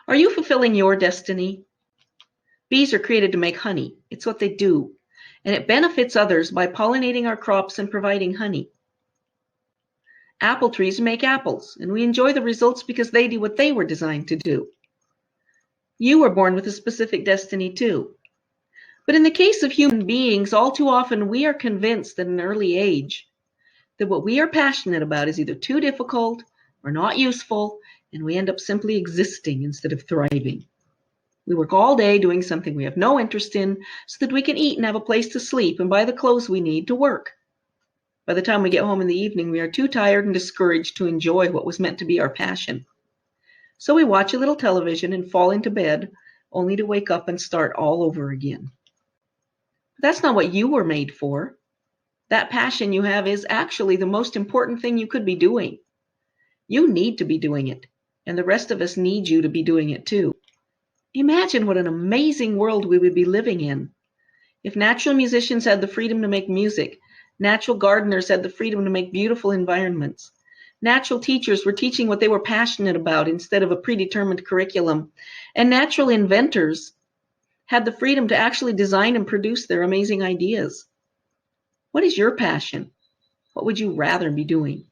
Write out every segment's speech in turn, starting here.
Are you fulfilling your destiny? Bees are created to make honey. It's what they do. And it benefits others by pollinating our crops and providing honey. Apple trees make apples, and we enjoy the results because they do what they were designed to do. You were born with a specific destiny too. But in the case of human beings, all too often we are convinced at an early age that what we are passionate about is either too difficult or not useful, and we end up simply existing instead of thriving. We work all day doing something we have no interest in so that we can eat and have a place to sleep and buy the clothes we need to work. By the time we get home in the evening, we are too tired and discouraged to enjoy what was meant to be our passion. So we watch a little television and fall into bed, only to wake up and start all over again. But that's not what you were made for. That passion you have is actually the most important thing you could be doing. You need to be doing it, and the rest of us need you to be doing it too. Imagine what an amazing world we would be living in. If natural musicians had the freedom to make music, natural gardeners had the freedom to make beautiful environments, natural teachers were teaching what they were passionate about instead of a predetermined curriculum, and natural inventors had the freedom to actually design and produce their amazing ideas. What is your passion? What would you rather be doing?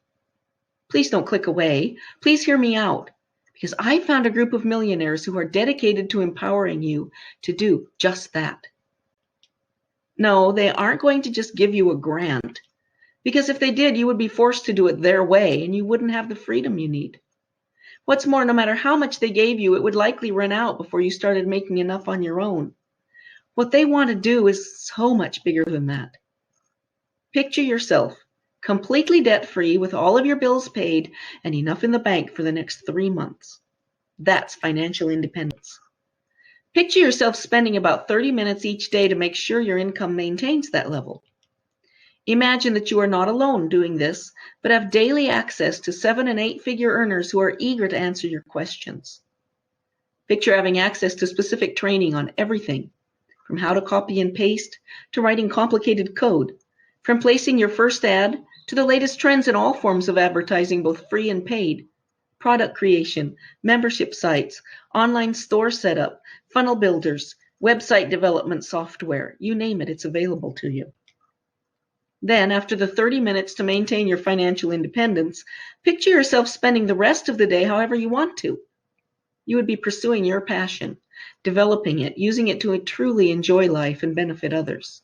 Please don't click away. Please hear me out, because I found a group of millionaires who are dedicated to empowering you to do just that. No, they aren't going to just give you a grant, because if they did, you would be forced to do it their way, and you wouldn't have the freedom you need. What's more, no matter how much they gave you, it would likely run out before you started making enough on your own. What they want to do is so much bigger than that. Picture yourself completely debt-free with all of your bills paid and enough in the bank for the next 3 months. That's financial independence. Picture yourself spending about 30 minutes each day to make sure your income maintains that level. Imagine that you are not alone doing this, but have daily access to 7- and 8-figure earners who are eager to answer your questions. Picture having access to specific training on everything, from how to copy and paste to writing complicated code, from placing your first ad to the latest trends in all forms of advertising, both free and paid, product creation, membership sites, online store setup, funnel builders, website development software, you name it, it's available to you. Then, after the 30 minutes to maintain your financial independence, picture yourself spending the rest of the day however you want to. You would be pursuing your passion, developing it, using it to truly enjoy life and benefit others.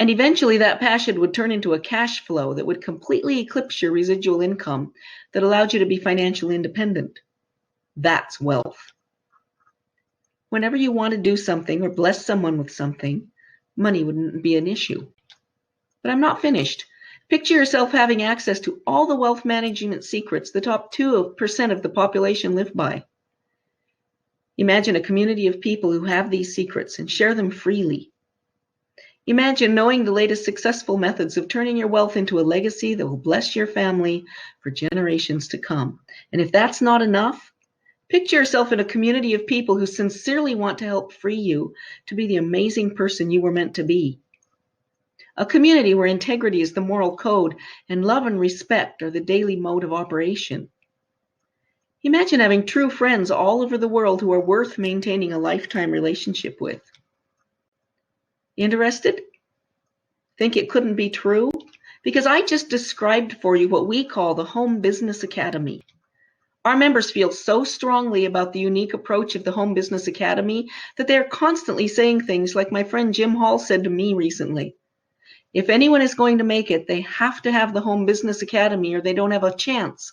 And eventually that passion would turn into a cash flow that would completely eclipse your residual income that allowed you to be financially independent. That's wealth. Whenever you want to do something or bless someone with something, money wouldn't be an issue. But I'm not finished. Picture yourself having access to all the wealth management secrets the top 2% of the population live by. Imagine a community of people who have these secrets and share them freely. Imagine knowing the latest successful methods of turning your wealth into a legacy that will bless your family for generations to come. And if that's not enough, picture yourself in a community of people who sincerely want to help free you to be the amazing person you were meant to be. A community where integrity is the moral code and love and respect are the daily mode of operation. Imagine having true friends all over the world who are worth maintaining a lifetime relationship with. Interested? Think it couldn't be true? Because I just described for you what we call the Home Business Academy. Our members feel so strongly about the unique approach of the Home Business Academy that they're constantly saying things like my friend Jim Hall said to me recently. If anyone is going to make it, they have to have the Home Business Academy or they don't have a chance.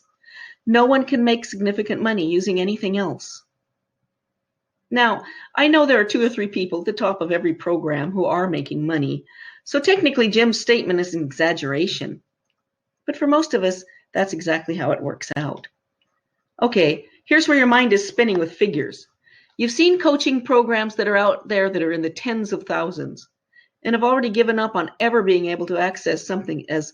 No one can make significant money using anything else. Now, I know there are 2 or 3 people at the top of every program who are making money, so technically Jim's statement is an exaggeration. But for most of us, that's exactly how it works out. Okay, here's where your mind is spinning with figures. You've seen coaching programs that are out there that are in the tens of thousands and have already given up on ever being able to access something as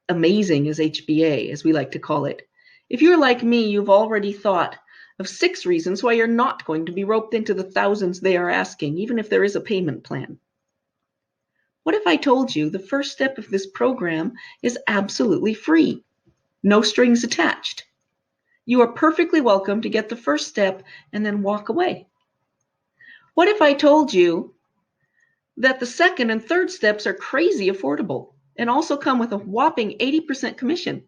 amazing as HBA, as we like to call it. If you're like me, you've already thought of 6 reasons why you're not going to be roped into the thousands they are asking, even if there is a payment plan. What if I told you the first step of this program is absolutely free, no strings attached? You are perfectly welcome to get the first step and then walk away. What if I told you that the second and third steps are crazy affordable and also come with a whopping 80% commission?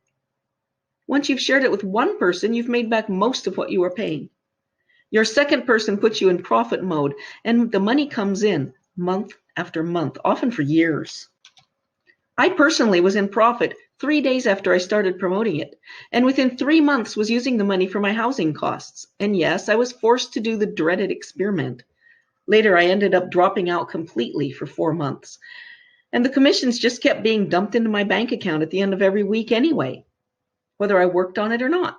Once you've shared it with one person, you've made back most of what you are paying. Your second person puts you in profit mode, and the money comes in month after month, often for years. I personally was in profit 3 days after I started promoting it, and within 3 months was using the money for my housing costs. And yes, I was forced to do the dreaded experiment. Later, I ended up dropping out completely for 4 months, and the commissions just kept being dumped into my bank account at the end of every week anyway, whether I worked on it or not.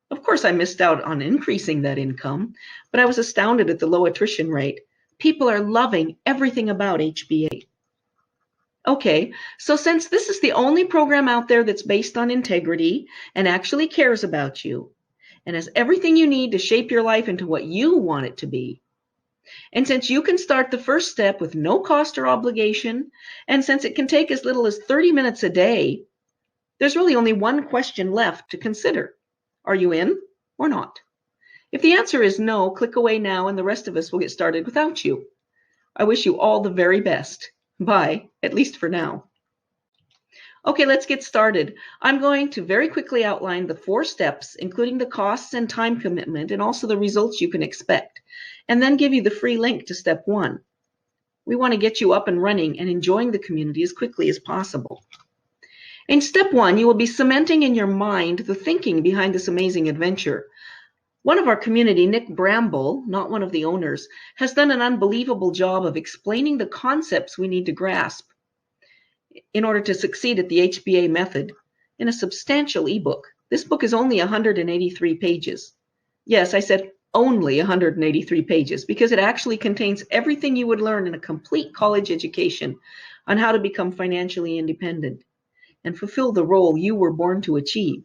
Of course, I missed out on increasing that income, but I was astounded at the low attrition rate. People are loving everything about HBA. Okay, so since this is the only program out there that's based on integrity and actually cares about you, and has everything you need to shape your life into what you want it to be, and since you can start the first step with no cost or obligation, and since it can take as little as 30 minutes a day, there's really only one question left to consider. Are you in or not? If the answer is no, click away now and the rest of us will get started without you. I wish you all the very best. Bye, at least for now. Okay, let's get started. I'm going to very quickly outline the 4 steps, including the costs and time commitment, and also the results you can expect, and then give you the free link to step 1. We want to get you up and running and enjoying the community as quickly as possible. In step 1, you will be cementing in your mind the thinking behind this amazing adventure. One of our community, Nick Bramble, not one of the owners, has done an unbelievable job of explaining the concepts we need to grasp in order to succeed at the HBA method in a substantial ebook. This book is only 183 pages. Yes, I said only 183 pages because it actually contains everything you would learn in a complete college education on how to become financially independent and fulfill the role you were born to achieve,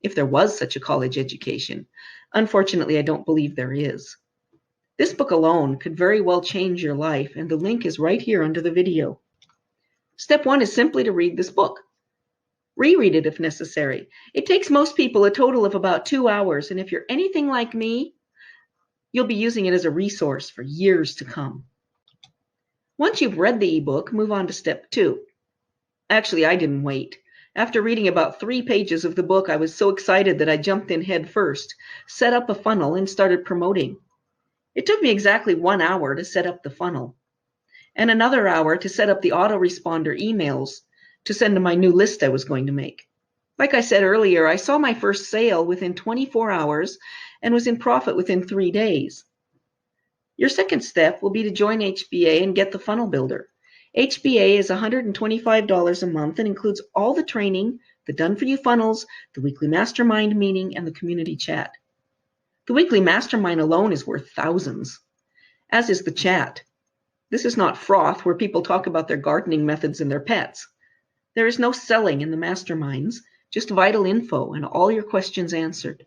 if there was such a college education. Unfortunately, I don't believe there is. This book alone could very well change your life, and the link is right here under the video. Step 1 is simply to read this book. Reread it if necessary. It takes most people a total of about 2 hours, and if you're anything like me, you'll be using it as a resource for years to come. Once you've read the ebook, move on to step 2. Actually, I didn't wait. After reading about 3 pages of the book, I was so excited that I jumped in head first, set up a funnel, and started promoting. It took me exactly 1 hour to set up the funnel, and another hour to set up the autoresponder emails to send to my new list I was going to make. Like I said earlier, I saw my first sale within 24 hours and was in profit within 3 days. Your second step will be to join HBA and get the funnel builder. HBA is $125 a month and includes all the training, the done-for-you funnels, the weekly mastermind meeting, and the community chat. The weekly mastermind alone is worth thousands, as is the chat. This is not froth where people talk about their gardening methods and their pets. There is no selling in the masterminds, just vital info and all your questions answered.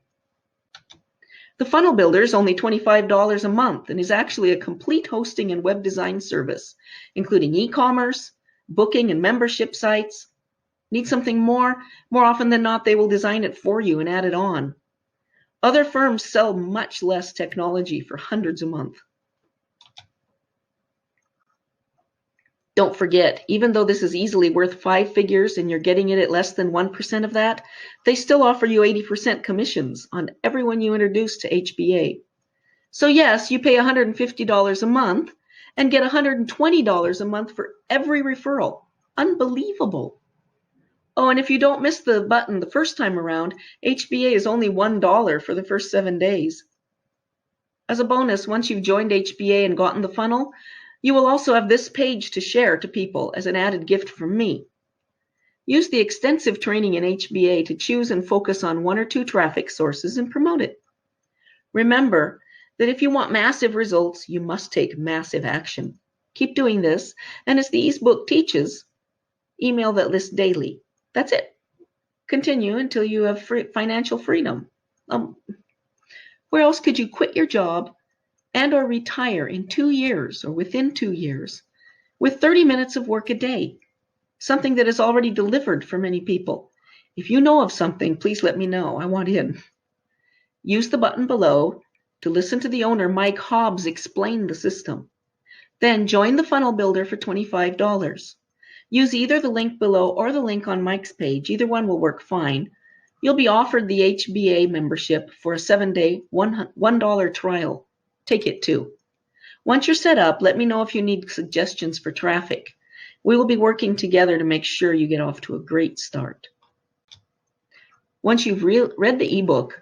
The funnel builder is only $25 a month and is actually a complete hosting and web design service, including e-commerce, booking and membership sites. Need something more? More often than not, they will design it for you and add it on. Other firms sell much less technology for hundreds a month. Don't forget, even though this is easily worth 5 figures and you're getting it at less than 1% of that, they still offer you 80% commissions on everyone you introduce to HBA. So yes, you pay $150 a month and get $120 a month for every referral. Unbelievable. Oh, and if you don't miss the button the first time around, HBA is only $1 for the first 7 days. As a bonus, once you've joined HBA and gotten the funnel, you will also have this page to share to people as an added gift from me. Use the extensive training in HBA to choose and focus on 1 or 2 traffic sources and promote it. Remember that if you want massive results, you must take massive action. Keep doing this, and as the ebook teaches, email that list daily. That's it. Continue until you have financial freedom. Where else could you quit your job and or retire in 2 years or within 2 years with 30 minutes of work a day, something that is already delivered for many people? If you know of something, please let me know. I want in. Use the button below to listen to the owner, Mike Hobbs, explain the system. Then join the funnel builder for $25. Use either the link below or the link on Mike's page. Either one will work fine. You'll be offered the HBA membership for a 7-day, $1 trial. Take it too. Once you're set up, let me know if you need suggestions for traffic. We will be working together to make sure you get off to a great start. Once you've read the ebook,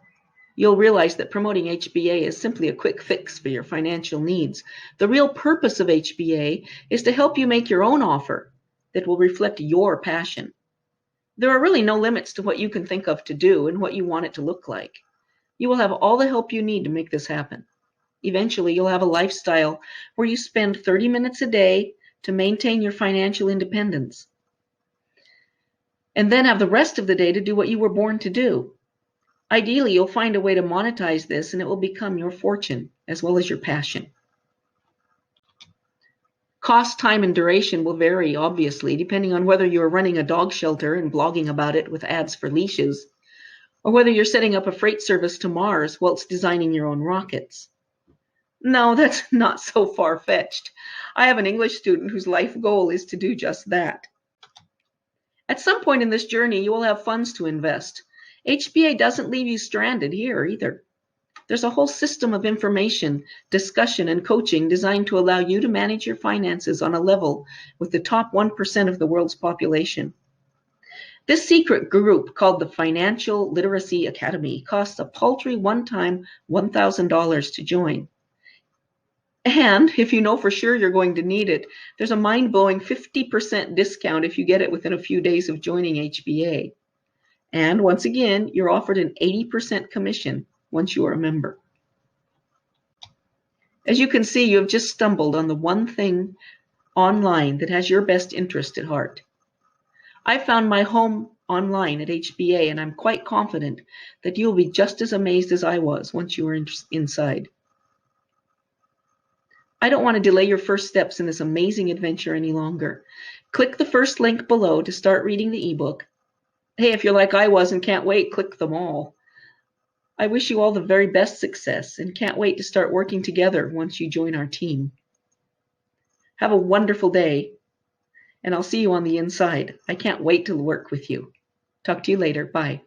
you'll realize that promoting HBA is simply a quick fix for your financial needs. The real purpose of HBA is to help you make your own offer that will reflect your passion. There are really no limits to what you can think of to do and what you want it to look like. You will have all the help you need to make this happen. Eventually, you'll have a lifestyle where you spend 30 minutes a day to maintain your financial independence, and then have the rest of the day to do what you were born to do. Ideally, you'll find a way to monetize this, and it will become your fortune as well as your passion. Cost, time, and duration will vary, obviously, depending on whether you're running a dog shelter and blogging about it with ads for leashes, or whether you're setting up a freight service to Mars whilst designing your own rockets. No, that's not so far-fetched. I have an English student whose life goal is to do just that. At some point in this journey, you will have funds to invest. HBA doesn't leave you stranded here either. There's a whole system of information, discussion, and coaching designed to allow you to manage your finances on a level with the top 1% of the world's population. This secret group, called the Financial Literacy Academy, costs a paltry one-time $1,000 to join. And if you know for sure you're going to need it, there's a mind-blowing 50% discount if you get it within a few days of joining HBA. And once again, you're offered an 80% commission once you are a member. As you can see, you have just stumbled on the one thing online that has your best interest at heart. I found my home online at HBA, and I'm quite confident that you'll be just as amazed as I was once you were inside. I don't want to delay your first steps in this amazing adventure any longer. Click the first link below to start reading the ebook. Hey, if you're like I was and can't wait, click them all. I wish you all the very best success and can't wait to start working together once you join our team. Have a wonderful day, and I'll see you on the inside. I can't wait to work with you. Talk to you later. Bye.